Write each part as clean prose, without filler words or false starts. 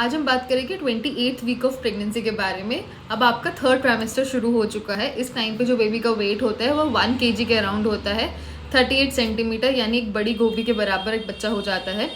आज हम बात करेंगे 28th वीक ऑफ प्रेगनेंसी के बारे में। अब आपका थर्ड ट्राइमेस्टर शुरू हो चुका है। इस टाइम पे जो बेबी का वेट होता है वो 1 kg के अराउंड होता है। 38 सेंटीमीटर यानी एक बड़ी गोभी के बराबर एक बच्चा हो जाता है।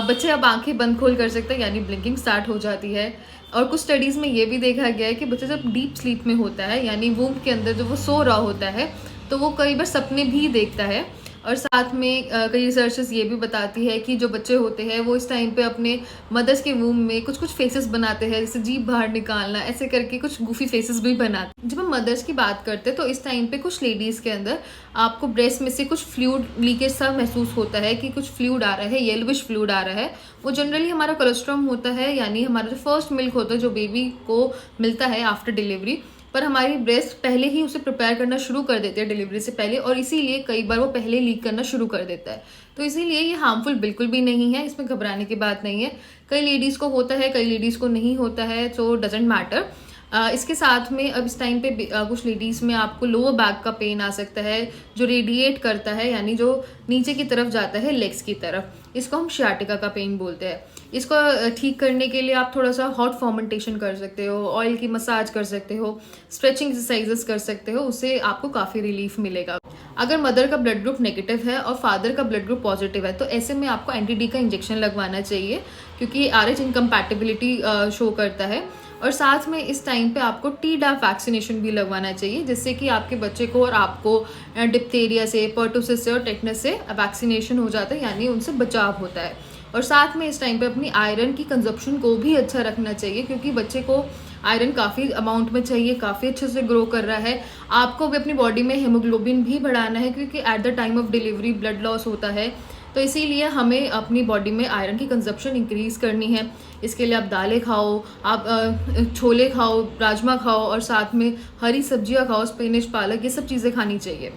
बच्चे अब आंखें बंद खोल कर सकते हैं यानी ब्लिंकिंग स्टार्ट हो जाती है। और कुछ स्टडीज़ में ये भी देखा गया है कि बच्चा जब डीप स्लीप में होता है यानी वूम्ब के अंदर जब वो सो रहा होता है तो वो कई बार सपने भी देखता है। और साथ में कई रिसर्चेस ये भी बताती है कि जो बच्चे होते हैं वो इस टाइम पे अपने मदर्स के वूम में कुछ कुछ फेसेस बनाते हैं, जैसे जीभ बाहर निकालना, ऐसे करके कुछ गुफी फेसेस भी बनाते हैं। जब हम मदर्स की बात करते हैं तो इस टाइम पे कुछ लेडीज़ के अंदर आपको ब्रेस्ट में से कुछ फ्लूइड लीकेज सा महसूस होता है कि कुछ फ्लूइड आ रहा है, येलोविश फ्लूइड आ रहा है। वो जनरली हमारा कोलेस्ट्रॉम होता है यानी हमारा जो फर्स्ट मिल्क होता है जो बेबी को मिलता है आफ्टर डिलीवरी, पर हमारी ब्रेस्ट पहले ही उसे प्रिपेयर करना शुरू कर देते हैं डिलीवरी से पहले, और इसीलिए कई बार वो पहले लीक करना शुरू कर देता है। तो इसीलिए ये हार्मफुल बिल्कुल भी नहीं है, इसमें घबराने की बात नहीं है। कई लेडीज़ को होता है, कई लेडीज़ को नहीं होता है, सो डजेंट मैटर। इसके साथ में अब इस टाइम पे कुछ लेडीज़ में आपको लोअर बैक का पेन आ सकता है जो रेडिएट करता है यानी जो नीचे की तरफ जाता है लेग्स की तरफ। इसको हम शियाटिका का पेन बोलते हैं। इसको ठीक करने के लिए आप थोड़ा सा हॉट फॉर्मेंटेशन कर सकते हो, ऑयल की मसाज कर सकते हो, स्ट्रेचिंग एक्सरसाइजेस कर सकते हो, उससे आपको काफ़ी रिलीफ मिलेगा। अगर मदर का ब्लड ग्रुप नेगेटिव है और फादर का ब्लड ग्रुप पॉजिटिव है तो ऐसे में आपको एंटी-डी का इंजेक्शन लगवाना चाहिए क्योंकि RH इनकम्पैटिबिलिटी शो करता है। और साथ में इस टाइम पे आपको Tdap वैक्सीनेशन भी लगवाना चाहिए जिससे कि आपके बच्चे को और आपको डिप्थीरिया से, पर्टुसिस से और टेटनस से वैक्सीनेशन हो जाता है यानी उनसे बचाव होता है। और साथ में इस टाइम पे अपनी आयरन की कंजप्शन को भी अच्छा रखना चाहिए क्योंकि बच्चे को आयरन काफ़ी अमाउंट में चाहिए, काफ़ी अच्छे से ग्रो कर रहा है। आपको भी अपनी बॉडी में हीमोग्लोबिन भी बढ़ाना है क्योंकि at the time of delivery blood loss होता है, तो इसीलिए हमें अपनी बॉडी में आयरन की कंजप्शन इंक्रीज़ करनी है। इसके लिए आप दालें खाओ, आप छोले खाओ, राजमा खाओ और साथ में हरी सब्जियां खाओ, स्पिनच, पालक, ये सब चीज़ें खानी चाहिए।